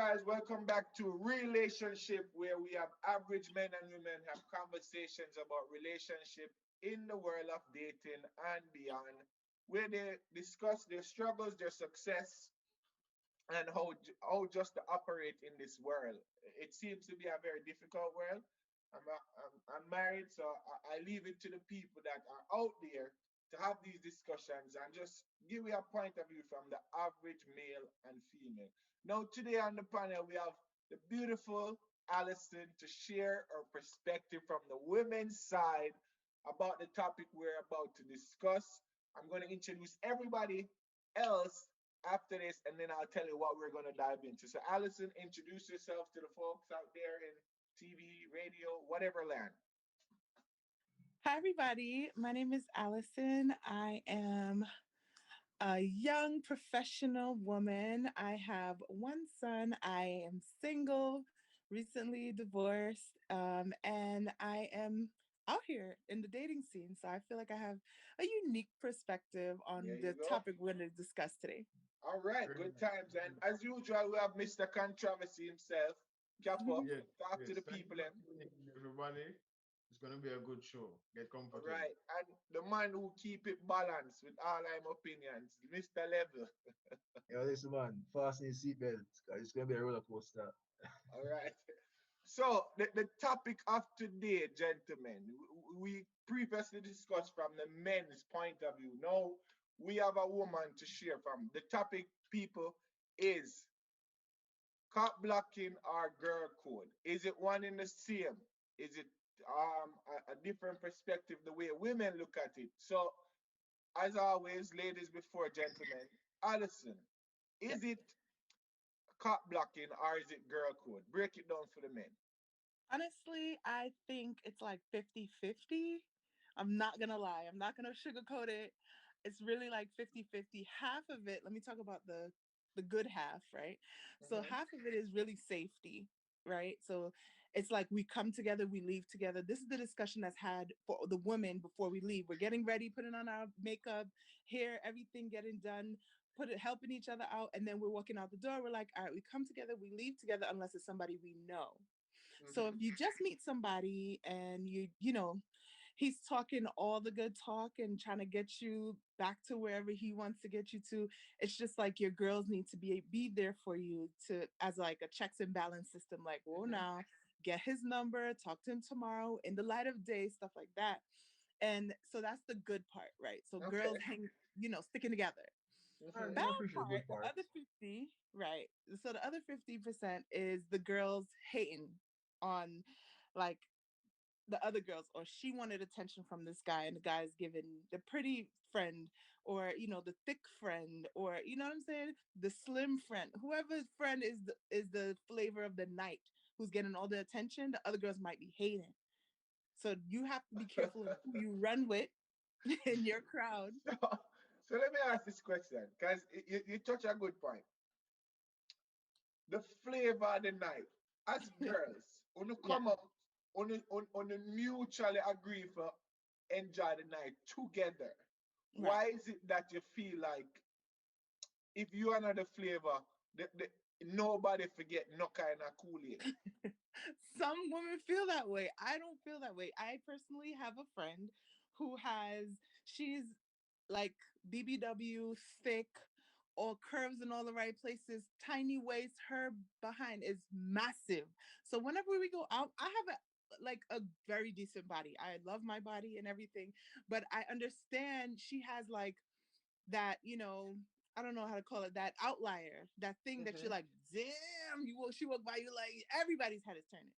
guys, welcome back to Relationship, where we have average men and women have conversations about relationship in the world of dating and beyond, where they discuss their struggles, their success, and how just to operate in this world. It seems to be a very difficult world. I'm married, so I leave it to the people that are out there to have these discussions and just give you a point of view from the average male and female. Now, today on the panel, we have the beautiful Alison to share her perspective from the women's side about the topic we're about to discuss. I'm going to introduce everybody else after this, and then I'll tell you what we're going to dive into. So, Alison, introduce yourself to the folks out there in TV, radio, whatever land. Hi, everybody. My name is Allison. I am a young professional woman. I have one son. I am single, recently divorced, and I am out here in the dating scene. So I feel like I have a unique perspective There on you the go. topic we're going to discuss today. All right, Very good nice. times. And as usual, we have Mr. Controversy himself. Cap up, Yes, talk to yes. the Thank you people. for tuning in, everybody. It's going to be a good show. Get All comfortable. right, and the man who keep it balanced with all I'm opinions, Mr. Level. Yo, listen, man, fasten your seatbelts, because it's going to be a roller coaster. All right. So the topic of today, gentlemen, we previously discussed from the men's point of view. Now we have a woman to share from. The topic, people, is cop blocking or girl code. Is it one in the same? Is it a different perspective the way women look at it? So as always, ladies before gentlemen, Alison, Yes. is it cop blocking or is it girl code? Break it down for the men. Honestly, I think it's like 50-50. I'm not going to lie. I'm not going to sugarcoat it. It's really like 50-50. Half of it, let me talk about the good half, right? So Hmm. half of it is really safety, right? So it's like we come together, we leave together. This is the discussion that's had for the women before we leave. We're getting ready, putting on our makeup, hair, everything getting done, helping each other out, and then we're walking out the door. We're like, all right, we come together, we leave together unless it's somebody we know. So if Hmm. you just meet somebody and he's talking all the good talk and trying to get you back to wherever he wants to get you to, it's just like your girls need to be there for you to as like a checks and balance system. Like, well, Hmm. now get his number, talk to him tomorrow in the light of day, stuff like that. And so that's the good part, right? So girls Okay. sticking together. Hmm. Bad I appreciate the part, good the other parts. 50, right? So the other 50% is the girls hating on like the other girls, or she wanted attention from this guy and the guy's giving the pretty friend, or the thick friend, or you know what I'm saying, the slim friend, whoever's friend is the flavor of the night, who's getting all the attention. The other girls might be hating. So you have to be careful of who you run with in your crowd. So, so let me ask this question because you touch a good point. The flavor of the night. As girls, when you Yeah. come up, on you mutually agree for enjoy the night together. Right. Why is it that you feel like if you are not the flavor, nobody forget no kind of Kool-Aid? Some women feel that way. I don't feel that way. I personally have a friend who she's like BBW, thick, all curves in all the right places, tiny waist. Her behind is massive. So whenever we go out, I have a very decent body. I love my body and everything, but I understand she has like that, I don't know how to call it, that outlier, that thing that you're Hmm. like, damn, she walked by you like everybody's head is turning.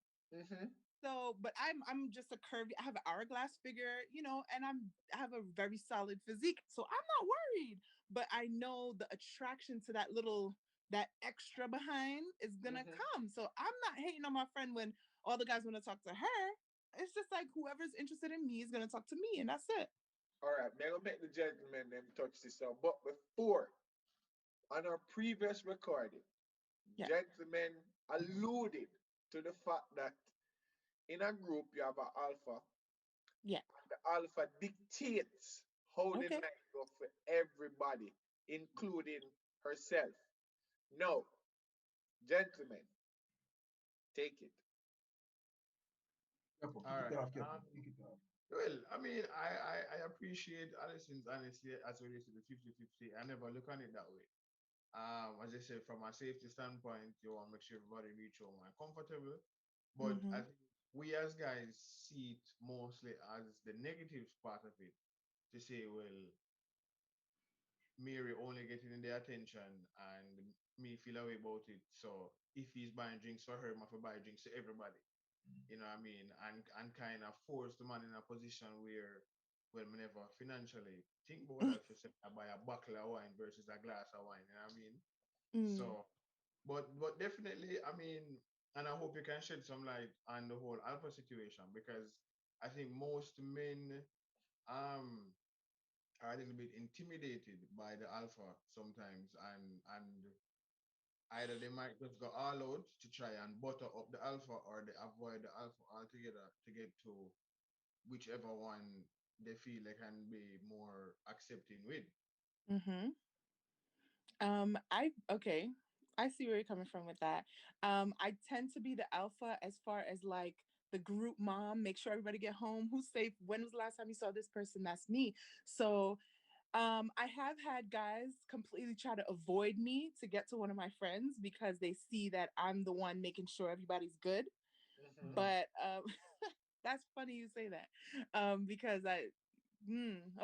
Hmm. So, but I'm just a curvy. I have an hourglass figure, and I have a very solid physique, so I'm not worried. But I know the attraction to that extra behind is gonna Hmm. come. So I'm not hating on my friend when all the guys want to talk to her. It's just like whoever's interested in me is gonna talk to me, and that's it. All right, may I make the gentleman them touch this out. But before, on our previous recording, Yeah, gentlemen alluded to the fact that in a group you have an alpha. yeah, The alpha dictates how the okay, night go for everybody, including herself. Now, Gentlemen, take it. Careful, All kick it right. off, Kevin. Kick it off. Well, I mean, I appreciate Allison's honesty as it relates to the 50-50. I never look on it that way. As I said, from a safety standpoint, you want to make sure everybody reach home and comfortable. But I Mm-hmm. think we as guys see it mostly as the negative part of it. To say, well, Mary only getting the attention and me feel away about it. So if he's buying drinks for her, I have to buy drinks to everybody. You know what I mean? And kind of force the man in a position where, well, whenever financially think about that for say I buy a bottle of wine versus a glass of wine, you know what I mean? Mm. So but definitely, I mean, and I hope you can shed some light on the whole alpha situation because I think most men um are a little bit intimidated by the alpha sometimes and either they might just go all out to try and butter up the alpha or they avoid the alpha altogether to get to whichever one they feel they can be more accepting with. Mm-hmm. I okay. I see where you're coming from with that. I tend to be the alpha as far as like the group mom, make sure everybody get home. Who's safe? When was the last time you saw this person? That's me. So I have had guys completely try to avoid me to get to one of my friends because they see that I'm the one making sure everybody's good. Mhm. But that's funny you say that because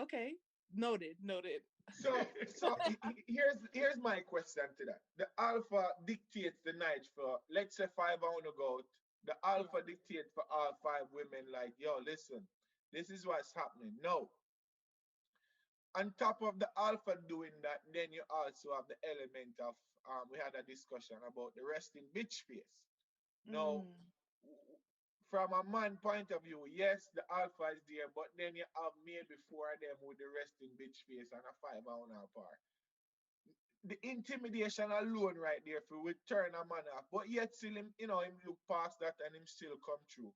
okay, noted, noted. Here's my question to that. The alpha dictates the night for, let's say, five I want to go out. The Yeah. alpha dictates for all five women, like, yo, listen, this is what's happening. No, on top of the alpha doing that, then you also have the element of, we had a discussion about the resting bitch face. Now, Mm, from a man point of view, yes, the alpha is there, but then you have maybe four of them with the resting bitch face and a five on our par. The intimidation alone right there for will turn a man off. But yet still him, him look past that and him still come through.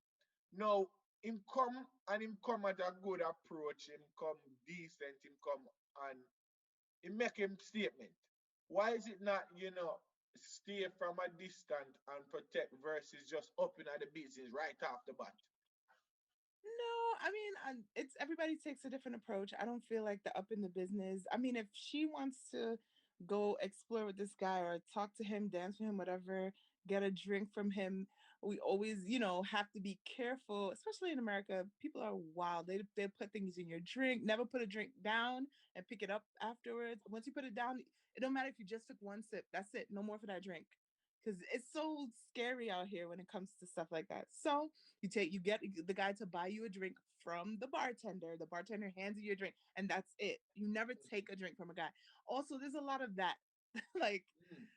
Now, him come and him come at a good approach, him come decent, him come and he make him statement. Why is it not, stay from a distance and protect versus just up in the business right off the bat? no, I mean, it's everybody takes a different approach. I don't feel like the up in the business. I mean, if she wants to go explore with this guy or talk to him, dance with him, whatever, get a drink from him, we always, have to be careful, especially in America. People are wild. They put things in your drink. Never put a drink down and pick it up afterwards. Once you put it down, it don't matter if you just took one sip. That's it. No more for that drink. Because it's so scary out here when it comes to stuff like that. So you get the guy to buy you a drink from the bartender. The bartender hands you your drink, and that's it. You never take a drink from a guy. Also, there's a lot of that. Like Mm,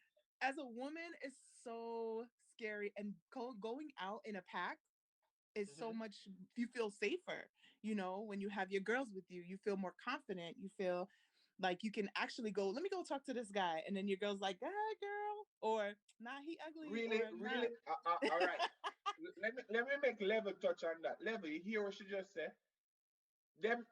as a woman, it's so scary, and going out in a pack is so mhm. much. You feel safer. When you have your girls with you, you feel more confident. You feel like you can actually go. Let me go talk to this guy, and then your girl's like, "Hi, girl," or "Nah, he ugly," Really, or "Nah." really, all right. Let me make level touch on that. Level, you hear what she just said? Them,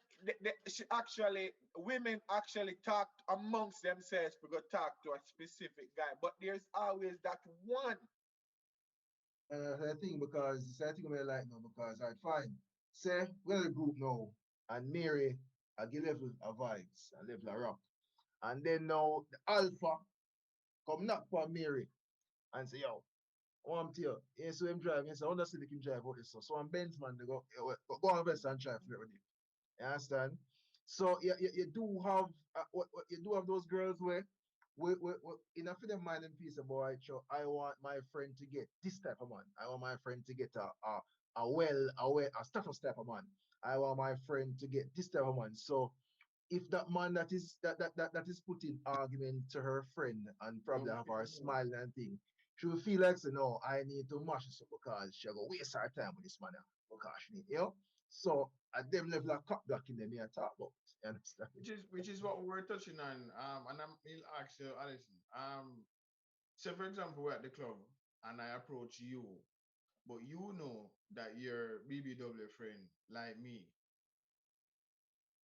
she actually, women actually talk amongst themselves to go talk to a specific guy, but there's always that one. I think because I think we like now because I find say we're a group now and Mary I give level of vibes and level of rock. And then now the alpha come knock for Mary and say, yo, I want to you. Yeah, so him drive, yes, I understand him drive out this. So I'm Benz man, they go, go on best and try flirt with him. You understand? So you do have you do have those girls where enough of them mind and piece of boy. So I want my friend to get this type of man. I want my friend to get a status type of man. I want my friend to get this type of man. So if that man that is putting argument to her friend and probably have her Mhm. smile and thing, she will feel like say no, I need to mash this up because she go waste her time with this man because she need, So at them level of cop blocking them here talk about. You understand? Which is what we were touching on. And I'll ask you, Alison. So for example, we're at the club and I approach you, but you know that your BBW friend like me.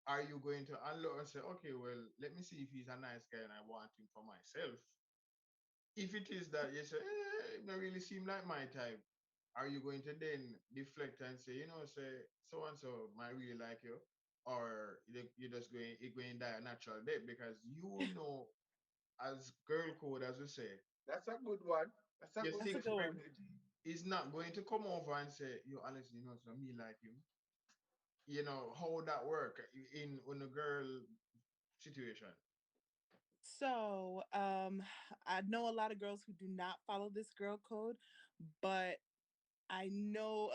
Are you going to unlock and say, okay, well, let me see if he's a nice guy and I want him for myself? if it is that you say, it don't really seem like my type, are you going to then deflect and say, say so and so might really like you, or you're just going die a natural death because as girl code as we say, That's a good one. That's a your good That's a sixth good question. one. friend is not going to come over and say, yo, Alex, so me like you. How would that work in a girl situation? So, I know a lot of girls who do not follow this girl code, but I know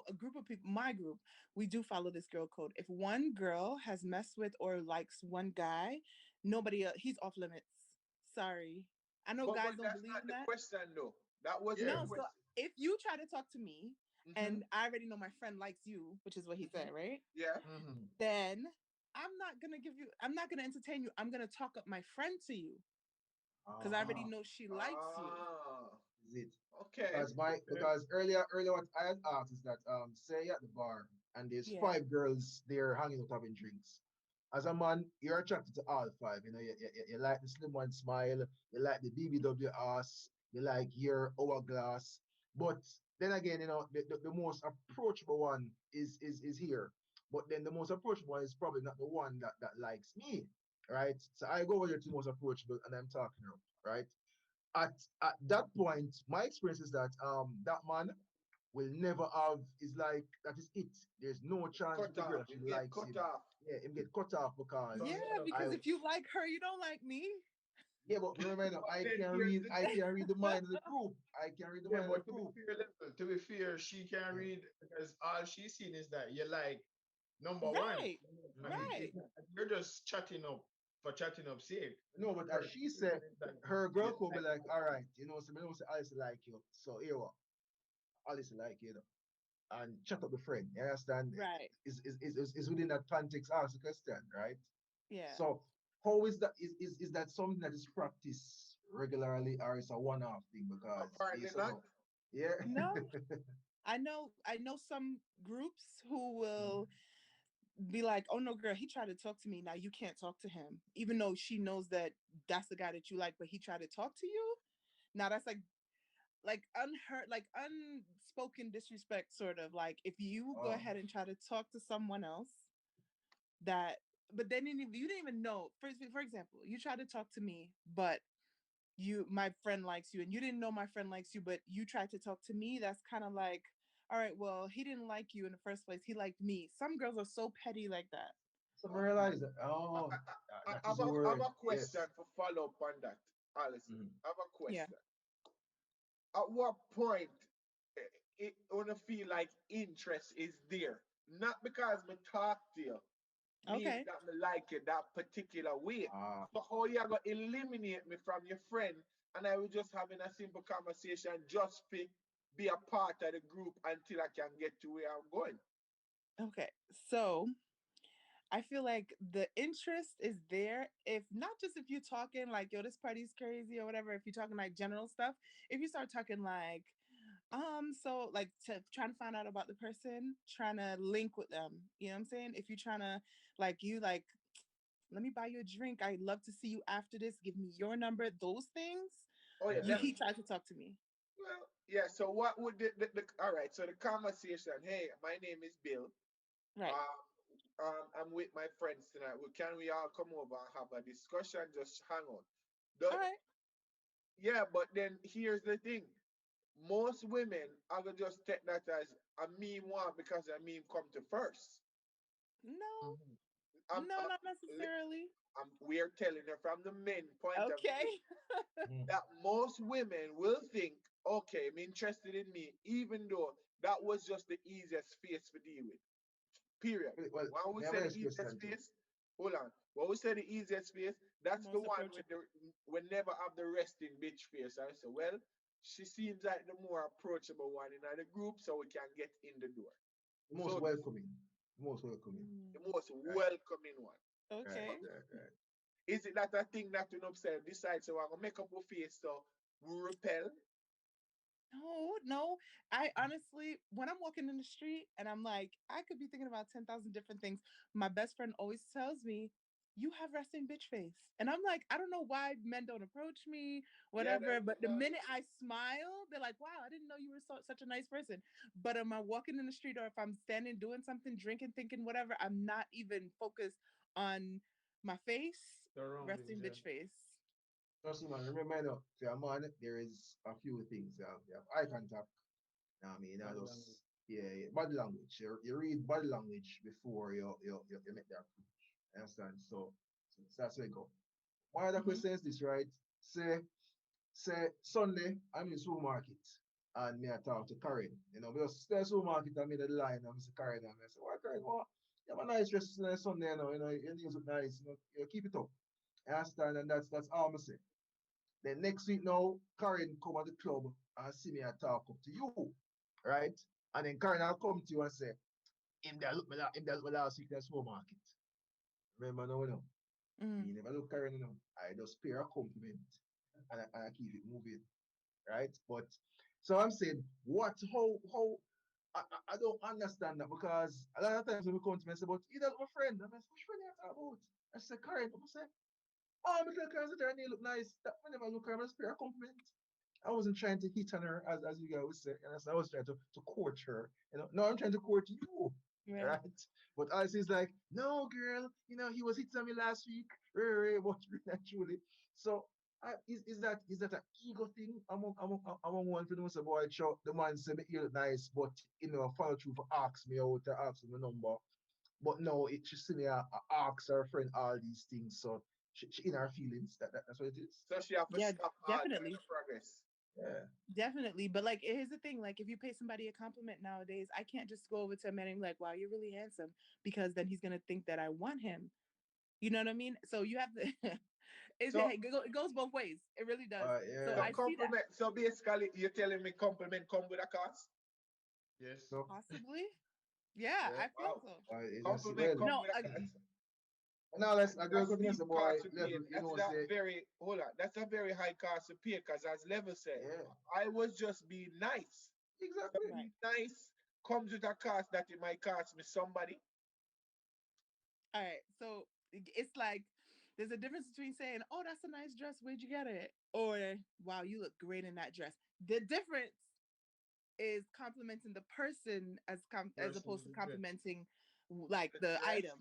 a group of people, my group, we do follow this girl code. If one girl has messed with or likes one guy, nobody else, he's off limits. Sorry. I know But guys don't that's believe not in the that. question though. That wasn't the Yeah. No, so question. if you try to talk to me Mm-hmm. and I already know my friend likes you, which is what he Mm-hmm. said, right? Yeah. Mm-hmm. Then I'm not gonna entertain you. I'm gonna talk up my friend to you because I already Ah, know she likes you. Ah. is it? Okay. Okay. Because earlier what I had asked is that say you're at the bar and there's Yeah. five girls there hanging out having drinks. As a man, you're attracted to all five. You like the slim one smile, you like the BBW ass, you like your hourglass. But then again, the most approachable one is here. But then the most approachable one is probably not the one that likes me. Right? So I go over there to the most approachable and I'm talking to her, right? at at that point, my experience is that that man will never have is like that is it. There's no chance with Cut the girl off. she It get likes cut him. off. Yeah, him get cut off because Yeah, I because if you like her, you don't like me. yeah, but remember now, But then here's the I thing. can read the mind of the group. I can read the Yeah, mind of but the group. to be fair, she can Yeah. read because all she's seen is that you like number one. Right. Mhm. Right. You're just chatting up for chatting up sake. No, but as Her she feeling said, is that her you girl could be like like, all right, so me know say Alice like you. So here what? Alice like you and chat up the friend. You understand? Right. Is within that context ask the question, right? Yeah. So how is that is that something that is practiced regularly or is a one-off thing? Because Apparently based on not. how, yeah. No, I know some groups who will be like, "Oh no, girl, he tried to talk to me. Now you can't talk to him." Even though she knows that that's the guy that you like, but he tried to talk to you. Now that's like unheard, like unspoken disrespect, sort of. Like if you go Oh, ahead and try to talk to someone else that, but then you didn't even know. For example, you tried to talk to me, but my friend likes you, and you didn't know my friend likes you, but you tried to talk to me. That's kind of like, all right, well, he didn't like you in the first place. He liked me. Some girls are so petty like that. so I Okay. realize that. I, Oh, I, that is the I have word. a question Yes. for follow up on that, Alison. Mhm. I have a Yeah. question. At what point it wanna feel like interest is there? Not because me talk to you, means Okay. that me like you that particular way. Ah, So how you gonna eliminate me from your friend and I will just having a simple conversation just be a part of the group until I can get to where I'm going. Okay. So I feel like the interest is there if not just if you're talking like, yo, this party's crazy or whatever, if you're talking like general stuff, if you start talking like, so like trying to find out about the person, trying to link with them, you know what I'm saying? If you're trying to like you like, let me buy you a drink. I'd love to see you after this. Give me your number. Those things. Oh yeah, You yeah. that's he tried to talk to me. well, yeah. So what would the all right? So the conversation. Hey, my name is Bill. Right. Um, I'm with my friends tonight. Well, can we all come over and have a discussion? Just hang on. The, All right. yeah, but then here's the thing. Most women are gonna just take that as a meme one because a meme come to first. No, Mhm. I'm, no, I'm, not necessarily. we're telling her from the men point of Okay. view Mhm. that most women will think, okay, I'm interested in me, even though that was just the easiest face to deal with. Period. Well, When we may I have say a the next easiest question too? face, hold on. When we say the easiest face, that's the Most one with approachable. the we never have the resting bitch face. I say, well, she seems like the more approachable one in the group, so we can get in the door. The most So welcoming. The most welcoming. the Mm, most Right, welcoming one. right, okay. right, right. Is it that a thing that you know say decide so I'm gonna make up a face so we repel? No, no. I honestly, when I'm walking in the street and I'm like, I could be thinking about 10,000 different things. My best friend always tells me, you have resting bitch face. And I'm like, I don't know why men don't approach me, Yeah, whatever. But the minute I smile, they're like, wow, I didn't know you were such a nice person. But am I walking in the street or if I'm standing doing something, drinking, thinking, whatever, I'm not even focused on my face, Surroundings, resting yeah. bitch face. Trust me, man. Remember, for a man, there is a few things. You have eye contact. I mean, I Body just language. yeah, yeah, body language. You read body language before you make that approach. Understand? So that's where you go. My other Hmm. question is this, right? Say Sunday, I'm in the supermarket and me I talk to Karen. You know, because stay supermarket I'm in the line and I say Karen and I say, why Karen, what? You have a nice dress Sunday, your nails look nice, you keep it up. You understand? And that's all I say. Then next week now, Karen come at the club and see me and talk up to you, right? And then Karen will come to you and say, him that look me last week in the supermarket. Remember now, Mm. me never look Karen, I just pay her a compliment and I keep it moving, right? But so I'm saying, how I don't understand that because a lot of times when we come to me and say, but he does my friend, and I say, which friend are you talking about? I say, Karen, I say, oh, I'm looking at her and they look nice. That whenever I look at her, I just pay her a compliment. I wasn't trying to hit on her as you guys would say. And I was trying to court her. No, I'm trying to court you. Right. Right? But Alice is like, no, girl, he was hitting on me last week. But really and truly. So is that an ego thing among one for them say boy show the man say me you look nice, but follow through for ask me out or ask me my number. But no, it she see me ask her friend all these things. So she in her feelings. That's what it is. so she have to Yeah, stop all the definitely. progress. Yeah. Definitely. But like here's the thing, like if you pay somebody a compliment nowadays, I can't just go over to a man and be like, wow, you're really handsome, because then he's gonna think that I want him. You know what I mean? So you have to So it goes both ways. It really does. So so Yeah. I see that. compliment. So basically, you're telling me compliment come with a cost. Yes. So Possibly. Yeah, Yeah, I feel wow. so. that's Compliment well. come No, with a cost. Now let's a girl That's come to me and steep say, boy, cost to pay. level, That's that say, very hold on. That's a very high cost to pay because as Level said, yeah, I was just being nice. So exactly. right. being nice comes with a cost that it might cost me somebody. All right. So it's like there's a difference between saying, "Oh, that's a nice dress. Where'd you get it?" or "Wow, you look great in that dress." The difference is complimenting the person as Versus opposed to the dress. complimenting like The the dress. item.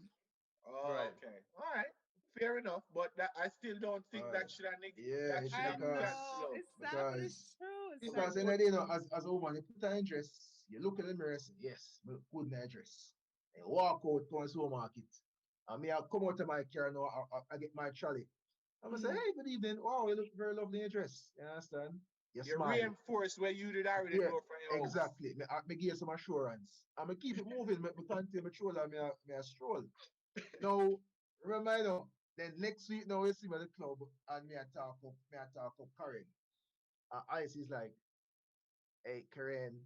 Oh, Right. okay. All right. Fair enough. But that I still don't think Uh, that should have yeah, that it should should I have have been cost know cancelled out. it's sad, but it's because true. It's sad, because but then it's as a woman, you put on a dress, you look in the mirror, say, yes, me look good in that dress. And walk out to a supermarket. And me, I come out of my car now, I get my trolley. I'm gonna say, true. hey, good evening. Wow, you look very lovely in your dress. You understand? You You smile. reinforce where you did already Yeah, know from your house. exactly. Me give you some assurance. I'm gonna keep it moving. Me continue my stroll and me a stroll. Now, remember, then next week now we see me at the club and me I talk up Karen. Ice is like, hey Karen,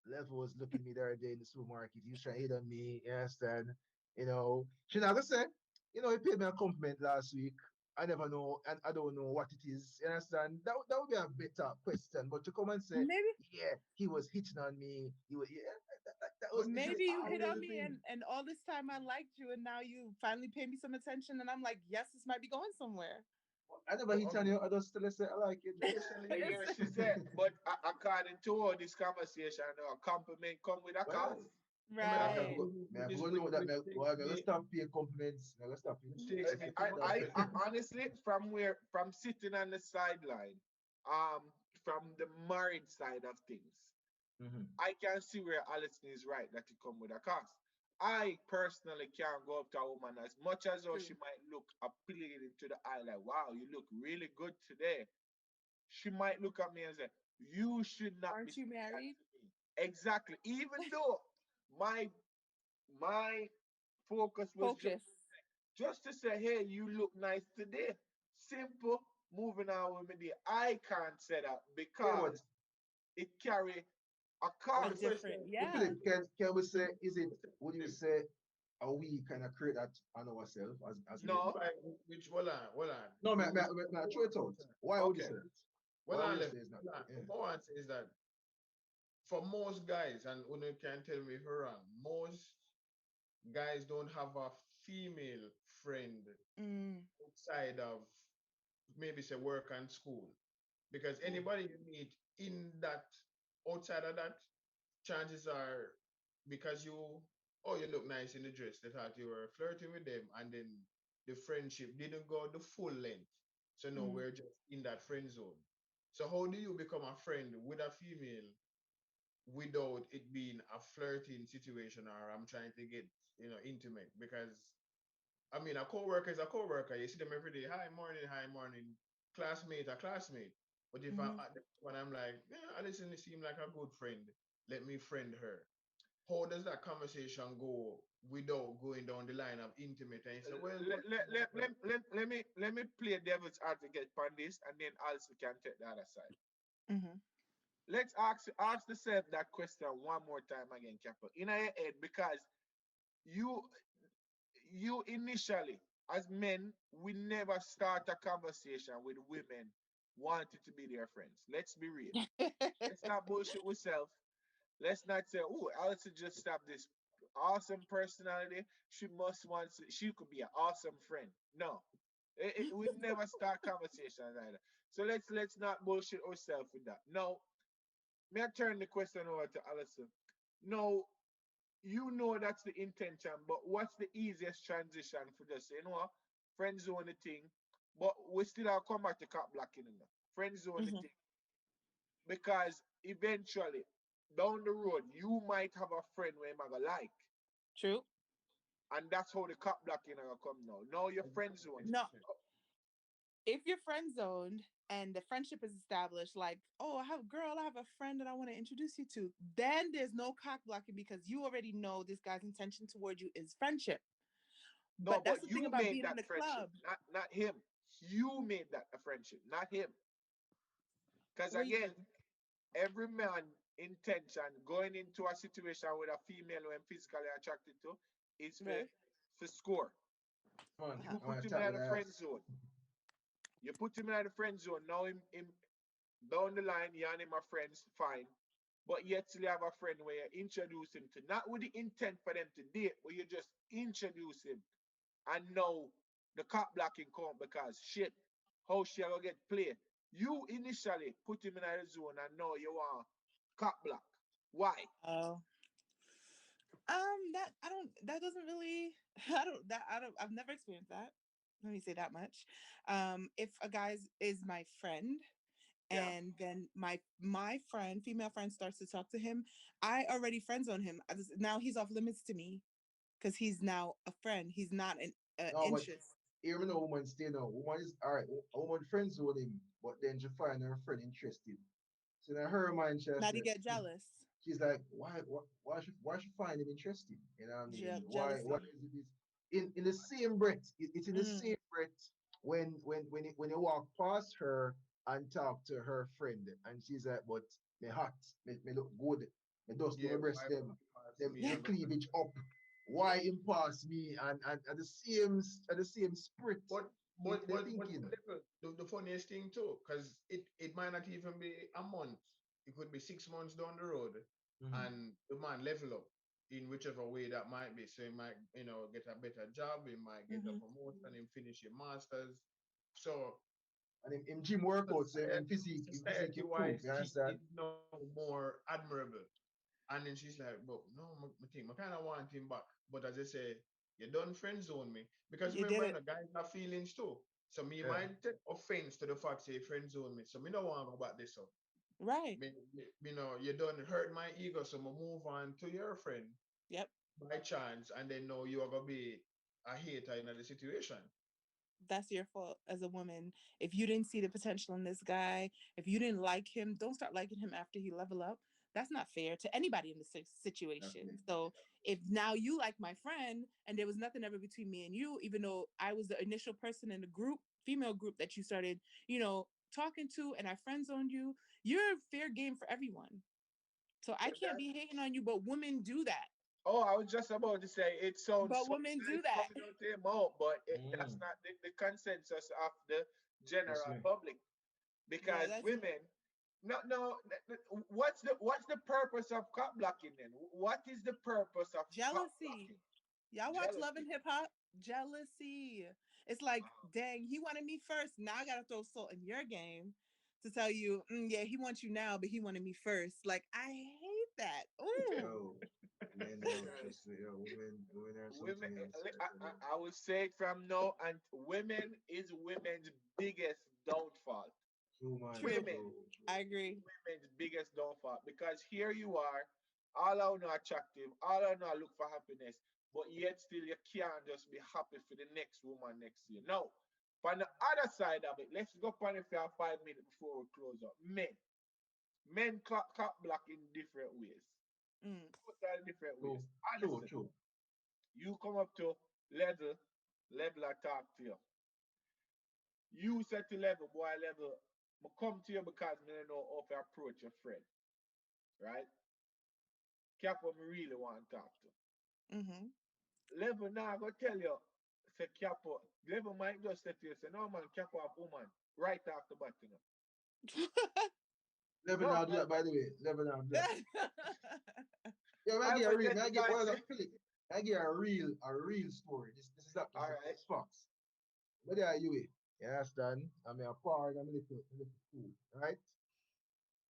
Level was looking at me the other day in the supermarket. He was trying to hit on me, you understand? She never said, he paid me a compliment last week. I never know, and I don't know what it is. You understand? That would be a better question. But to come and say, Maybe yeah, he was hitting on me. He was, yeah, that But was is maybe you hit always on the me thing. and all this time I liked you and now you finally pay me some attention and I'm like, yes, this might be going somewhere. I never hit on Okay. you. I just still say I like you. you hear she said, but according to all this conversation, a compliment come with a Well, cost. I mean, I Right. have Which to which know that which takes I'm gonna me stop paying compliments. I'm gonna stop it. which takes me to my I question. honestly, from sitting on the sideline, um, from the married side of things, Mm-hmm. I can see where Alison is right that it come with a cost. I personally can't go up to a woman as much as though True. she might look appealing to the eye, like, wow, you look really good today. She might look at me and say, you should not be Aren't you saying that married? to me. Exactly. Even though my my focus was Focus. just to say, hey, you look nice today. Simple, moving on with me. I can't say that Yeah, but because it carry a A But the cost. different, question, yeah. Philip, can we say would you Philip, say are we kind of create that on ourselves as men? No, which hold on. No, man, Which throw it out. Why would you okay. say that? hold Why would on you left. say it's not? Hold on. Yeah. What I want to say is that for most guys, and Uno can tell me if you're wrong, most guys don't have a female friend Mm, outside of maybe say work and school. Because Mm. anybody you meet in that outside of that, chances are because you look nice in the dress, they thought you were flirting with them, and then the friendship didn't go the full length. So no, mm. we're just in that friend zone. So how do you become a friend with a female without it being a flirting situation or I'm trying to get intimate? Because I mean, a coworker is a coworker. You see them every day. Hi, morning. Classmate, a classmate. But if Mhm. when I'm like, yeah, Alison seem like a good friend. Let me friend her. How does that conversation go without going down the line of intimate? And you say, well, let, what? let, let, let, let, let me play devil's advocate on this, and then also can take the other side. Mhm. Let's ask yourself that question one more time again, Capo, in your head, because you you initially, as men, we never start a conversation with women wanting to be their friends. Let's be real. Let's not bullshit ourselves. Let's not say, oh, Alison just have this awesome personality. She must want to, she could be an awesome friend. No. We never start conversations like that. So let's not bullshit ourselves with that. Now, may I turn the question over to Alison? No, you know that's the intention, but what's the easiest transition for just say, you know what, friend zone the thing, but we still have come back to cop blocking in there. Friend zone the Mhm. thing. Because eventually, down the road, you might have a friend where you gonna like. True. And that's how the cop blocking are gonna come now. Now your friend zone. No, if you're friend zoned and the friendship is established, like, oh, I have a friend that I want to introduce you to, then there's no cock blocking because you already know this guy's intention toward you is friendship. No, But but that's the thing you about made being in that the friendship, club. not him. You made that a friendship, not him. Because What do you again, mean? every man intention going into a situation with a female who I'm physically attracted to is Right. for score. Man, Uh-huh. You I put want to him talk in with the that. friend zone. You put him in the friend zone. Now him down the line, you and him are friends, fine. But yet still have a friend where you introduce him to, not with the intent for them to date, but you just introduce him. And now the cop blocking come because shit, how she gonna get played? You initially put him in the zone and now you want cop block. Why? Oh. That I don't. That doesn't really. I don't. I've never experienced that. Let me say that much. If a guy's is my friend, Yeah. and then my friend, female friend, starts to talk to him, I already friend zone him. Now he's off limits to me because he's now a friend. He's not an No, but interest. even though woman stay now, woman is all right. A woman friends with him, but then she find her friend interested. So now her mind, she Now he said, get jealous. she's like, why should find him interesting? You know what I mean? Why Jealousy. is it this? In the same breath, it's in the Mm, same breath when you walk past her and talk to her friend, and she's like, but me hot, me look good, me just do Yeah, my breast why pass me? them I go. cleavage up. Why him pass me and at the same spirit, But they thinking. the funniest thing too, because it might not even be a month. It could be 6 months down the road, Mhm. and the man level up in whichever way that might be. So he might get a better job. He might get a hmm promotion. He finish his masters. So And in gym workouts, in physique society improve. wise, You he understand? is no more admirable. And then she's like, but no, I think I kind of want him back. But as I say, you don't friend zone me. Because You did remember, it guys have feelings too. So me Yeah. might take offense to the fact say friend zone me. So me don't want to go back this up. right. You don't hurt my ego. So me move on to your friend Yep. by chance. And then know you are going to be a hater in the situation. That's your fault as a woman. If you didn't see the potential in this guy, if you didn't like him, don't start liking him after he level up. That's not fair to anybody in the situation. Definitely. So if now you like my friend and there was nothing ever between me and you, even though I was the initial person in the group, female group that you started, talking to, and I friend zoned you, you're fair game for everyone. So I But can't that, be hating on you, but women do that. oh, I was just about to say it sounds But so women do nice that. coming out their mouth, but that's Mm, not the consensus of the yes, general ma'am. public. Yeah, Because that's women, no, no, what's the purpose of cop blocking then? What is the purpose of cop jealousy. blocking? Y'all watch Love Jealousy. and Hip Hop? Jealousy. It's like, Wow. dang, he wanted me first. Now I gotta throw salt in your game to tell you, yeah, he wants you now, but he wanted me first. Like, I hate that. Ooh. Yo, men, trust me, yo, women are Women, something else. I tell you. I will say it from now, and women is women's biggest downfall. True, man. True. Women True, true, I true. agree. women's biggest downfall because here you are, all I know attractive, all I know look for happiness, but yet still you can't just be happy for the next woman next to you. Now, on the other side of it, let's go on it for 5 minutes before we close up. Men clock block in different ways, Mm. totally different ways. True, true, Honestly, true. you come up to level, level I talk to you. You set to level, boy, level. I come to you because I don't know how to approach your friend, right? Cap what me really want to talk to. Mm-hmm. Level now, I go tell you, say Capo. Level might just say to you, say, no man, Capo have woman. Right off the bat, you know. Never No, now do that, by the way. Never now do that. Yeah, I get a real, I get hypothetical, well, say, Philip. I get a real story. This is that all this right. is facts. But there you it. You understand? I'm a part, I'm a little fool, right?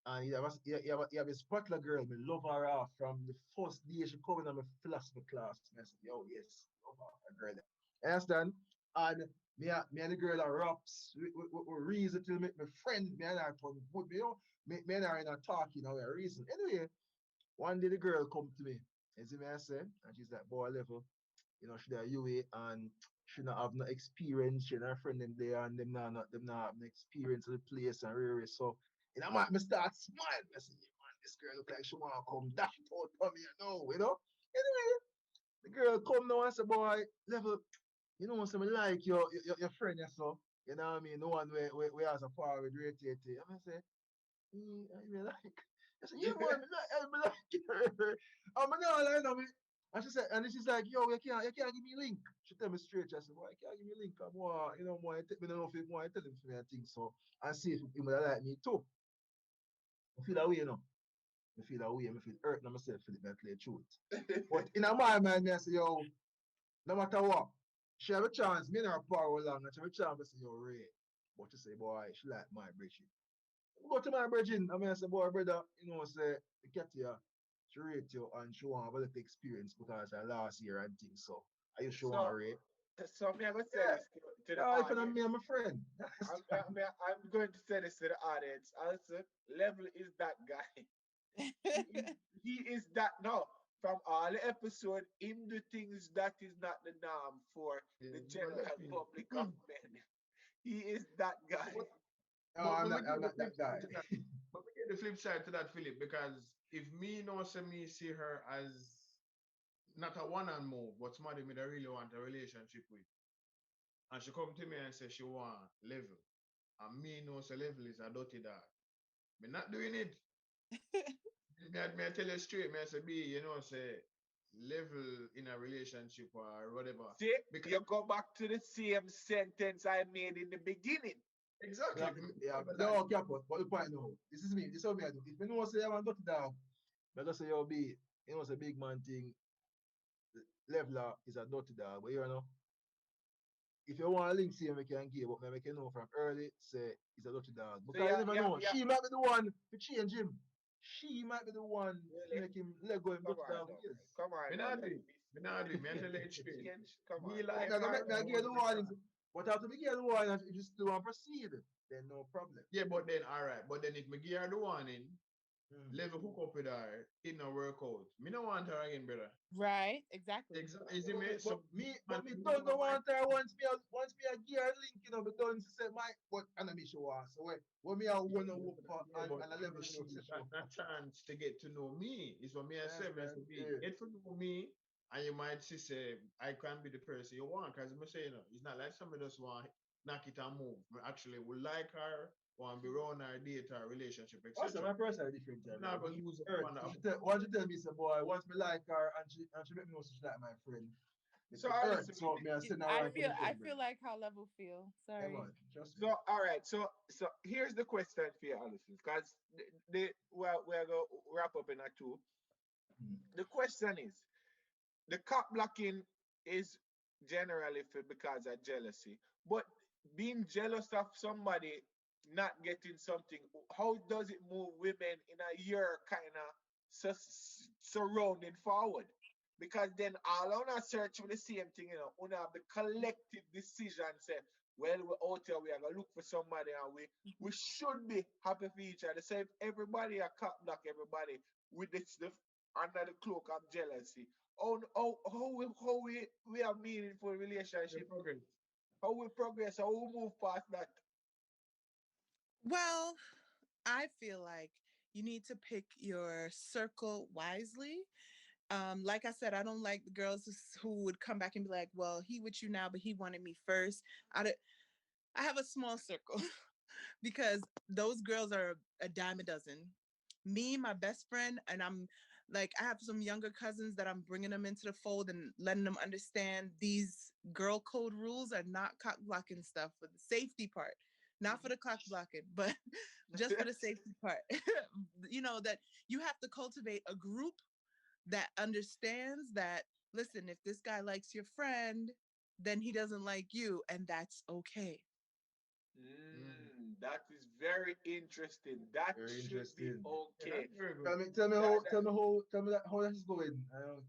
And you have a spotlight girl, me love her off from the first day she come in my philosophy class. And I said, yo, yes, love her, a girl. You understand? And me and the girl are raps. We reason to make my friend, me and her turn good, me and her in a talk, we are reason. Anyway, one day the girl come to me, you see me I say, and she's like, boy, level, she there UA and she not have no experience, she and her friend them there and them not have no experience of the place and rare. So me start smiling. I say, yeah, man, this girl look like she wanna come dash it out for me, Anyway, the girl come now and say, boy, level, so me like your friend, so you know what I mean, the one we has a power with Ray Tate. I say, I mean, like, I said, yeah, man, me like her. I'm not lying on me. And she said, and then she's like, yo, you can't give me a link. She tell me straight. I said, why you can't give me a link? I'm more, more, me don't know if you want to tell him for me and things. So, and see if he would like me too. I feel that way, I feel that way. I feel hurt on myself, Philip, I play truth. But in my mind, I say, yo, no matter what, she have a chance, me and her power along, and she have a chance to say, yo, Ray. But she say, boy, she like my bridge. Go to my virgin. I mean, I say, boy, brother, say, the cat here, she rate you and she want a little experience because her last year and things. So, are you sure want So, to rate? so me, I go say Yeah. this to the Yeah, if I'm me audience. and my friend. I'm going to say this to the audience. Also, level is that guy. He is, he is that. No, from all the episode, him do things that is not the norm for Yeah, the but general definitely. public of men. He is that guy. But, No, but, I'm but we not, get I'm the not flip that guy. side to that. But we get the flip side to that, Philip, because if me know say me see her as not a one and move, but somebody me that really want a relationship with, and she come to me and say she want level, and me know say level is a dirty dog. Me not doing it. Me I tell you straight, me I say be, say level in a relationship or whatever. See, Because you go back to the same sentence I made in the beginning. exactly, Yeah, yeah, but no, okay, but the point now, this is me, this is what me I do. If me know say I want to dog, I just say, yo, be, it's a big man thing, leveler is a dirty dog, but if you want to link see we can give, but me make you know from early say it's a dirty dog. So Because you yeah, never yeah, know. yeah. She might be the one to change him. She might be the one to Really? make him let go him Come dirty on dog now. years. Come on me now, not do it. level. Me not do it. Me I tell you it straight. Change. Come on. Me But like now her make me more get the because warnings. But after me get the warning, if you still want to proceed, then no problem. yeah, but then all right. But then if me give her the warning, Mm. level hook up with her, it no work out. Me no want her again, brother. Right, exactly. Exactly. Is it me? But So me, man, but me me don't never know mind. want her once me a gear link, me done say my but and I me show her. So when me I Yeah, wanna work for yeah, but and a level she show say got show. a chance to get to know me. Is what me I say. Me I say, Understand? be Yeah. get to know me, and you might see say I can be the person you want. Cause me say, it's not like somebody just want knock it and move. Me actually would like her, want to be around her, date her, relationship, Also, etc. my person different I'm time. not gonna Me use up hurt. on If that. you tell, once you tell me, say boy, once me like her and she make me know she like my friend, So it hurt. honestly, So me I send her I right to feel the I friend feel group. like how level feel. Yeah Sorry. man, trust me. so all right. So here's the question for you, Alison, because we're gonna wrap up in a two. Mm. The question is the cop blocking. is generally for because of jealousy. But being jealous of somebody not getting something, how does it move women in a year kind of surrounded forward? Because then all on a search for the same thing, you know, on have the collective decision say, well, we're out here, we are gonna look for somebody and we should be happy for each other. So if everybody are cut block everybody with this stuff under the cloak of jealousy, how we have meaningful The relationship, progress. how we progress, how we move past that. Well, I feel like you need to pick your circle wisely. Like I said, I don't like the girls who would come back and be like, "Well, he with you now, but he wanted me first." I have a small circle because those girls are a dime a dozen. Me, my best friend, and I'm like, I have some younger cousins that I'm bringing them into the fold and letting them understand these girl code rules are not cock blocking stuff for the safety part, not for the cock blocking, but just for the safety part. You know, that you have to cultivate a group that understands that, listen, if this guy likes your friend, then he doesn't like you, and that's okay. Mm. That is very interesting. That Very should be interesting. Yeah, okay. that's very good. Tell me how that's going.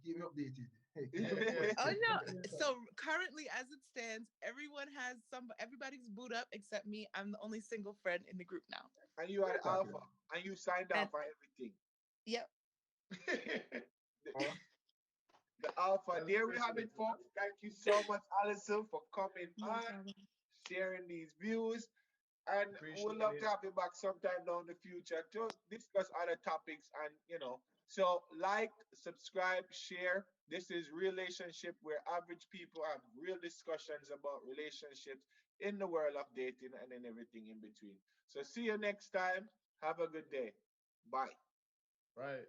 Keep me updated. Hey, keep me Yeah, yeah. posted. Oh no. Yeah. So currently as it stands, everybody's boot up except me. I'm the only single friend in the group now. And you are That's the okay. alpha, and you signed And off on everything. yep. The, Uh, the alpha. That's There we have appreciated. it, folks. Thank you so much, Alison, for coming No on, problem. sharing these views. And we'd Appreciate love it. to have you back sometime down the future to discuss other topics and So like, subscribe, share. This is Relationship where average people have real discussions about relationships in the world of dating and then everything in between. So see you next time. Have a good day. Bye. Right.